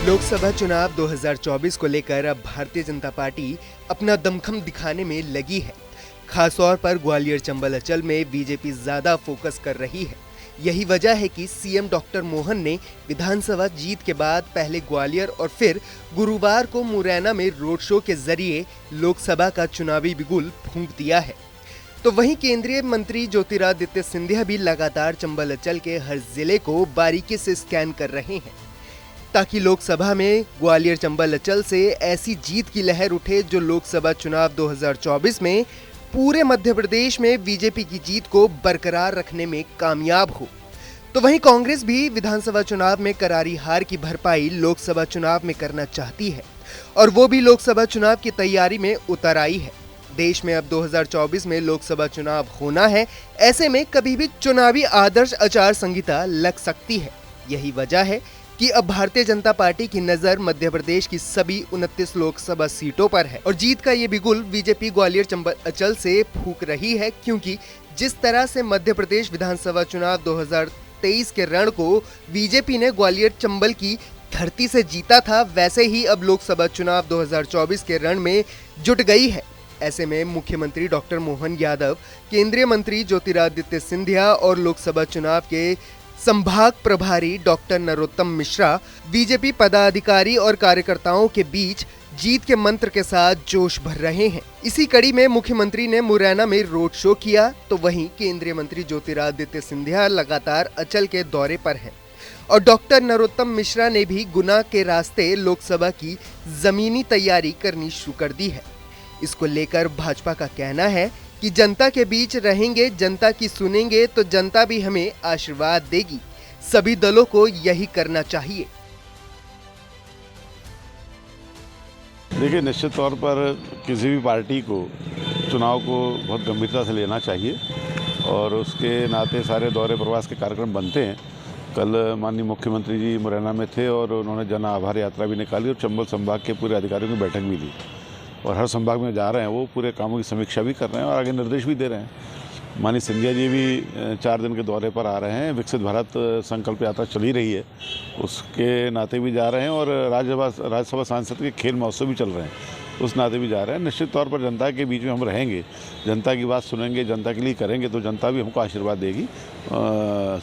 लोकसभा चुनाव 2024 को लेकर अब भारतीय जनता पार्टी अपना दमखम दिखाने में लगी है। खासतौर पर ग्वालियर चंबल अंचल में बीजेपी ज्यादा फोकस कर रही है। यही वजह है कि सीएम डॉक्टर मोहन ने विधानसभा जीत के बाद पहले ग्वालियर और फिर गुरुवार को मुरैना में रोड शो के जरिए लोकसभा का चुनावी बिगुल फूंक दिया है। तो वहीं केंद्रीय मंत्री ज्योतिरादित्य सिंधिया भी लगातार चंबल अंचल के हर जिले को बारीकी से स्कैन कर रहे हैं, ताकि लोकसभा में ग्वालियर चंबल अंचल से ऐसी जीत की लहर उठे जो लोकसभा चुनाव 2024 में पूरे मध्य प्रदेश में बीजेपी की जीत को बरकरार रखने में कामयाब हो। तो वहीं कांग्रेस भी विधानसभा चुनाव में करारी हार की भरपाई लोकसभा चुनाव में करना चाहती है और वो भी लोकसभा चुनाव की तैयारी में उतर आई है। देश में अब 2024 में लोकसभा चुनाव होना है, ऐसे में कभी भी चुनावी आदर्श आचार संहिता लग सकती है। यही वजह है कि अब भारतीय जनता पार्टी की नजर मध्य प्रदेश की सभी 29 लोकसभा सीटों पर है और जीत का ये बिगुल बीजेपी ग्वालियर चंबल अंचल से फूंक रही है, क्योंकि जिस तरह से मध्य प्रदेश विधानसभा चुनाव 2023 के रण को बीजेपी ने ग्वालियर चंबल की धरती से जीता था, वैसे ही अब लोकसभा चुनाव 2024 के रण में जुट गई है। ऐसे में मुख्यमंत्री डॉक्टर मोहन यादव, केंद्रीय मंत्री ज्योतिरादित्य सिंधिया और लोकसभा चुनाव के संभाग प्रभारी डॉक्टर नरोत्तम मिश्रा बीजेपी पदाधिकारी और कार्यकर्ताओं के बीच जीत के मंत्र के साथ जोश भर रहे हैं। इसी कड़ी में मुख्यमंत्री ने मुरैना में रोड शो किया, तो वहीं केंद्रीय मंत्री ज्योतिरादित्य सिंधिया लगातार अंचल के दौरे पर हैं और डॉक्टर नरोत्तम मिश्रा ने भी गुना के रास्ते लोकसभा की जमीनी तैयारी करनी शुरू कर दी है। इसको लेकर भाजपा का कहना है कि जनता के बीच रहेंगे, जनता की सुनेंगे तो जनता भी हमें आशीर्वाद देगी। सभी दलों को यही करना चाहिए। देखिए, निश्चित तौर पर किसी भी पार्टी को चुनाव को बहुत गंभीरता से लेना चाहिए और उसके नाते सारे दौरे प्रवास के कार्यक्रम बनते हैं। कल माननीय मुख्यमंत्री जी मुरैना में थे और उन्होंने जन आभार यात्रा भी निकाली और चंबल संभाग के पूरे अधिकारियों की बैठक भी ली और हर संभाग में जा रहे हैं, वो पूरे कामों की समीक्षा भी कर रहे हैं और आगे निर्देश भी दे रहे हैं। माननीय सिंधिया जी भी 4 दिन के दौरे पर आ रहे हैं। विकसित भारत संकल्प यात्रा चली रही है, उसके नाते भी जा रहे हैं और राज्यसभा सांसद के खेल महोत्सव भी चल रहे हैं, उस नाते भी जा रहे हैं। निश्चित तौर पर जनता के बीच में हम रहेंगे, जनता की बात सुनेंगे, जनता के लिए करेंगे तो जनता भी हमको आशीर्वाद देगी।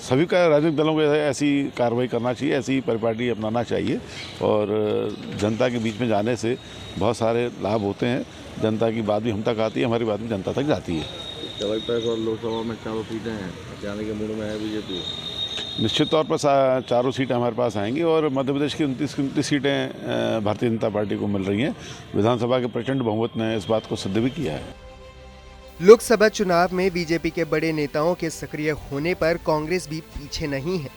सभी का राजनीतिक दलों को ऐसी कार्रवाई करना चाहिए, ऐसी परिपाटी अपनाना चाहिए और जनता के बीच में जाने से बहुत सारे लाभ होते हैं। जनता की बात भी हम तक आती है, हमारी बात भी जनता तक जाती है। और लोकसभा में 4 सीटें हैं, जाने के मूड में है बीजेपी। निश्चित तौर पर 4 सीटें हमारे पास आएंगी और मध्य प्रदेश की 29 सीटें भारतीय जनता पार्टी को मिल रही हैं। विधानसभा के प्रचंड बहुमत ने इस बात को सिद्ध भी किया है। लोकसभा चुनाव में बीजेपी के बड़े नेताओं के सक्रिय होने पर कांग्रेस भी पीछे नहीं है।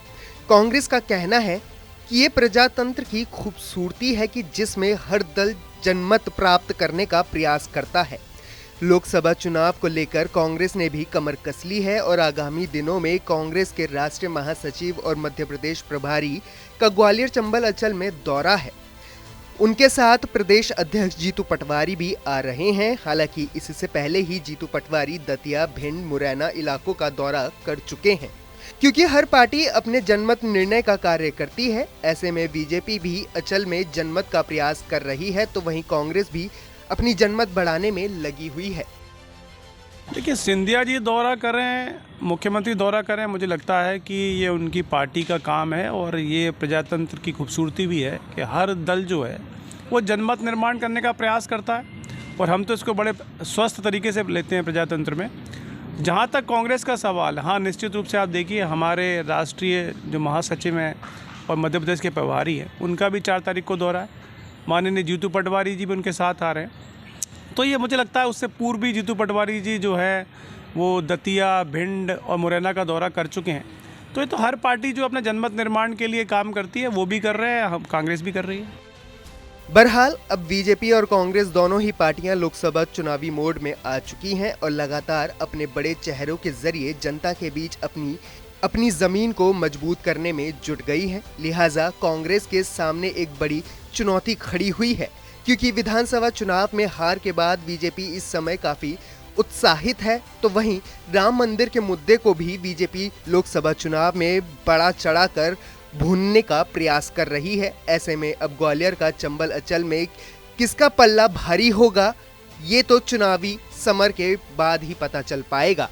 कांग्रेस का कहना है कि ये प्रजातंत्र की खूबसूरती है कि जिसमें हर दल जनमत प्राप्त करने का प्रयास करता है। लोकसभा चुनाव को लेकर कांग्रेस ने भी कमर कस ली है और आगामी दिनों में कांग्रेस के राष्ट्रीय महासचिव और मध्य प्रदेश प्रभारी का ग्वालियर चंबल अंचल में दौरा है। उनके साथ प्रदेश अध्यक्ष जीतू पटवारी भी आ रहे हैं। हालांकि इससे पहले ही जीतू पटवारी दतिया, भिंड, मुरैना इलाकों का दौरा कर चुके हैं, क्योंकि हर पार्टी अपने जनमत निर्णय का कार्य करती है। ऐसे में बीजेपी भी अंचल में जनमत का प्रयास कर रही है, तो वहीं कांग्रेस भी अपनी जनमत बढ़ाने में लगी हुई है। देखिए, सिंधिया जी दौरा कर रहे हैं, मुख्यमंत्री दौरा कर रहे हैं, मुझे लगता है कि ये उनकी पार्टी का काम है और ये प्रजातंत्र की खूबसूरती भी है कि हर दल जो है वो जनमत निर्माण करने का प्रयास करता है और हम तो इसको बड़े स्वस्थ तरीके से लेते हैं प्रजातंत्र में। जहाँ तक कांग्रेस का सवाल, हाँ निश्चित रूप से आप देखिए, हमारे राष्ट्रीय जो महासचिव हैं और मध्य प्रदेश के प्रभारी हैं, उनका भी 4 तारीख को दौरा है। माननीय जीतू पटवारी जी भी उनके साथ आ रहे हैं। तो ये मुझे लगता है उससे पूर्व भी जीतू पटवारी जी जो है वो दतिया, भिंड और मुरैना का दौरा कर चुके हैं। तो ये तो हर पार्टी जो अपने जनमत निर्माण के लिए काम करती है वो भी कर रहे हैं, हम कांग्रेस भी कर रही है। बहरहाल अब बीजेपी और कांग्रेस दोनों ही पार्टियां लोकसभा चुनावी मोड में आ चुकी हैं और लगातार अपने बड़े चेहरों के जरिए जनता के बीच अपनी जमीन को मजबूत करने में जुट गई है। लिहाजा कांग्रेस के सामने एक बड़ी चुनौती खड़ी हुई है, क्योंकि विधानसभा चुनाव में हार के बाद बीजेपी इस समय काफी उत्साहित है। तो वहीं राम मंदिर के मुद्दे को भी बीजेपी लोकसभा चुनाव में बड़ा चढ़ाकर भूनने का प्रयास कर रही है। ऐसे में अब ग्वालियर का चंबल अंचल में किसका पल्ला भारी होगा, ये तो चुनावी समर के बाद ही पता चल पाएगा।